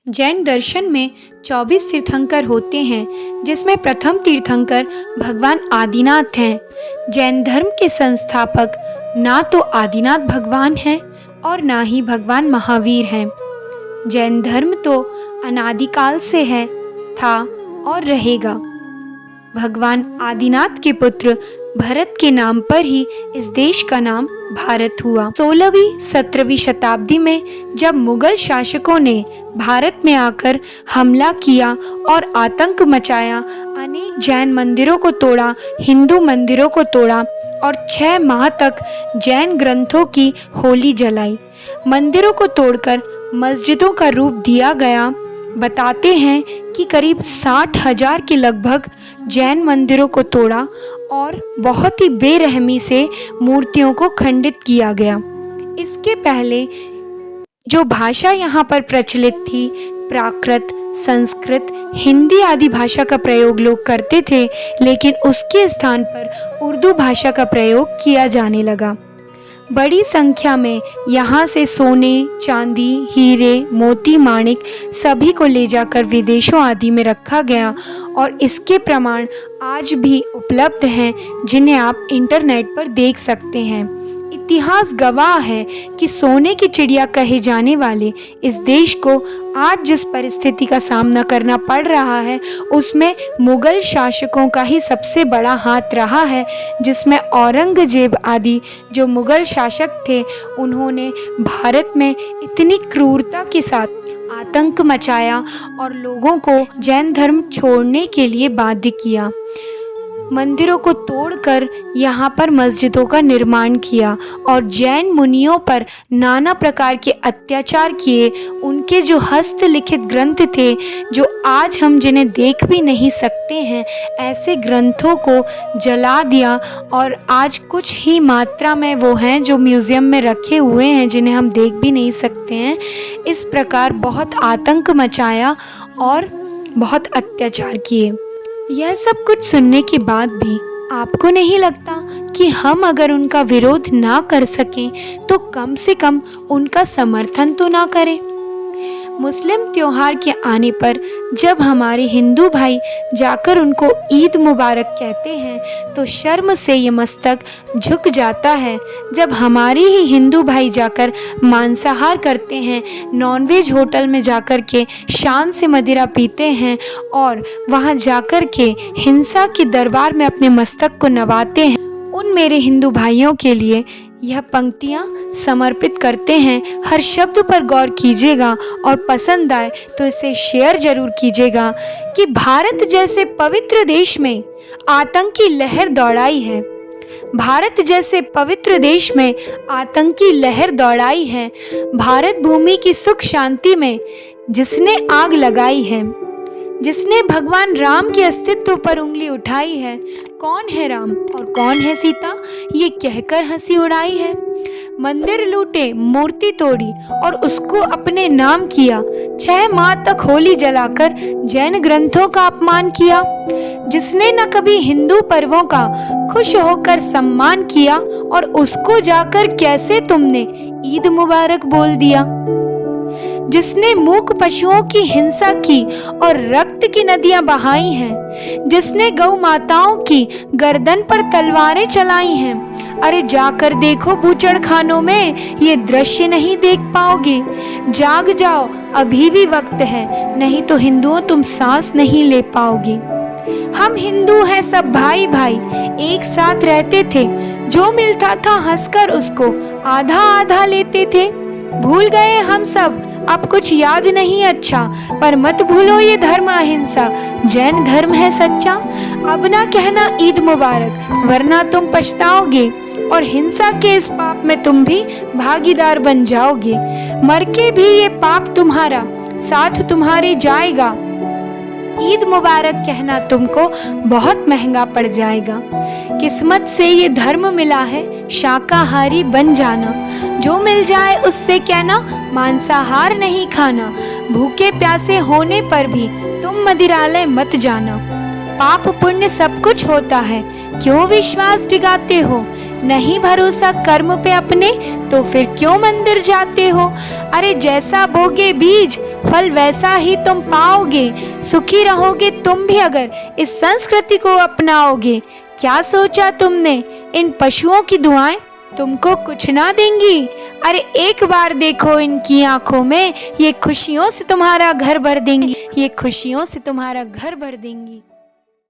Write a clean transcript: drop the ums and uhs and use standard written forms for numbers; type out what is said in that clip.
जैन दर्शन में 24 तीर्थंकर होते हैं, जिसमें प्रथम तीर्थंकर भगवान आदिनाथ हैं। जैन धर्म के संस्थापक ना तो आदिनाथ भगवान हैं और ना ही भगवान महावीर हैं। जैन धर्म तो अनादिकाल से है, था और रहेगा। भगवान आदिनाथ के पुत्र भरत के नाम पर ही इस देश का नाम भारत हुआ। 16वीं 17वीं शताब्दी में जब मुगल शासकों ने भारत में आकर हमला किया और आतंक मचाया, अनेक जैन मंदिरों को तोड़ा, हिंदू मंदिरों को तोड़ा और 6 माह तक जैन ग्रंथों की होली जलाई। मंदिरों को तोड़कर मस्जिदों का रूप दिया गया। बताते हैं कि करीब 60,000 के लगभग जैन मंदिरों को तोड़ा और बहुत ही बेरहमी से मूर्तियों को खंडित किया गया। इसके पहले जो भाषा यहाँ पर प्रचलित थी, प्राकृत, संस्कृत, हिंदी आदि भाषा का प्रयोग लोग करते थे, लेकिन उसके स्थान पर उर्दू भाषा का प्रयोग किया जाने लगा। बड़ी संख्या में यहाँ से सोने, चांदी, हीरे, मोती, माणिक सभी को ले जाकर विदेशों आदि में रखा गया और इसके प्रमाण आज भी उपलब्ध हैं, जिन्हें आप इंटरनेट पर देख सकते हैं। इतिहास गवाह है कि सोने की चिड़िया कहे जाने वाले इस देश को आज जिस परिस्थिति का सामना करना पड़ रहा है, उसमें मुगल शासकों का ही सबसे बड़ा हाथ रहा है, जिसमें औरंगजेब आदि जो मुगल शासक थे, उन्होंने भारत में इतनी क्रूरता के साथ आतंक मचाया और लोगों को जैन धर्म छोड़ने के लिए बाध्य किया। मंदिरों को तोड़कर यहाँ पर मस्जिदों का निर्माण किया और जैन मुनियों पर नाना प्रकार के अत्याचार किए। उनके जो हस्तलिखित ग्रंथ थे, जो आज हम जिन्हें देख भी नहीं सकते हैं, ऐसे ग्रंथों को जला दिया और आज कुछ ही मात्रा में वो हैं जो म्यूज़ियम में रखे हुए हैं, जिन्हें हम देख भी नहीं सकते हैं। इस प्रकार बहुत आतंक मचाया और बहुत अत्याचार किए। यह सब कुछ सुनने के बाद भी आपको नहीं लगता कि हम अगर उनका विरोध ना कर सकें तो कम से कम उनका समर्थन तो ना करें? मुस्लिम त्योहार के आने पर जब हमारे हिंदू भाई जाकर उनको ईद मुबारक कहते हैं तो शर्म से ये मस्तक झुक जाता है। जब हमारे ही हिंदू भाई जाकर मांसाहार करते हैं, नॉनवेज होटल में जाकर के शान से मदिरा पीते हैं और वहाँ जाकर के हिंसा के दरबार में अपने मस्तक को नवाते हैं, उन मेरे हिंदू भाइयों के लिए यह पंक्तियाँ समर्पित करते हैं। हर शब्द पर गौर कीजिएगा और पसंद आए तो इसे शेयर जरूर कीजिएगा कि भारत जैसे पवित्र देश में आतंकी लहर दौड़ाई है। भारत जैसे पवित्र देश में आतंकी लहर दौड़ाई है। भारत भूमि की सुख शांति में जिसने आग लगाई है, जिसने भगवान राम के अस्तित्व पर उंगली उठाई है, कौन है राम और कौन है सीता, ये कहकर हंसी उड़ाई है। मंदिर लूटे, मूर्ति तोड़ी और उसको अपने नाम किया। 6 माह तक होली जलाकर जैन ग्रंथों का अपमान किया। जिसने न कभी हिंदू पर्वों का खुश होकर सम्मान किया और उसको जाकर कैसे तुमने ईद मुबारक बोल दिया। जिसने मूक पशुओं की हिंसा की और रक्त की नदियां बहाई हैं, जिसने गौ माताओं की गर्दन पर तलवारें चलाई हैं। अरे जाकर देखो बूचड़ खानों में, ये दृश्य नहीं देख पाओगे। जाग जाओ, अभी भी वक्त है, नहीं तो हिंदुओं तुम सांस नहीं ले पाओगे। हम हिंदू हैं सब भाई भाई, एक साथ रहते थे, जो मिलता था हंसकर उसको आधा आधा लेते थे। भूल गए हम सब, अब कुछ याद नहीं अच्छा, पर मत भूलो ये धर्म अहिंसा, जैन धर्म है सच्चा। अब ना कहना ईद मुबारक, वरना तुम पछताओगे और हिंसा के इस पाप में तुम भी भागीदार बन जाओगे। मर के भी ये पाप तुम्हारा साथ तुम्हारे जाएगा। ईद मुबारक कहना तुमको बहुत महंगा पड़ जाएगा। किस्मत से ये धर्म मिला है, शाकाहारी बन जाना। जो मिल जाए उससे कहना, मांसाहार नहीं खाना। भूखे प्यासे होने पर भी तुम मदिरालय मत जाना। पाप पुण्य सब कुछ होता है, क्यों विश्वास डिगाते हो। नहीं भरोसा कर्म पे अपने, तो फिर क्यों मंदिर जाते हो? अरे जैसा बोगे बीज, फल वैसा ही तुम पाओगे। सुखी रहोगे तुम भी अगर इस संस्कृति को अपनाओगे। क्या सोचा तुमने, इन पशुओं की दुआएं तुमको कुछ ना देंगी? अरे एक बार देखो इनकी आंखों में, ये खुशियों से तुम्हारा घर भर देंगी, ये खुशियों से तुम्हारा घर भर देंगी।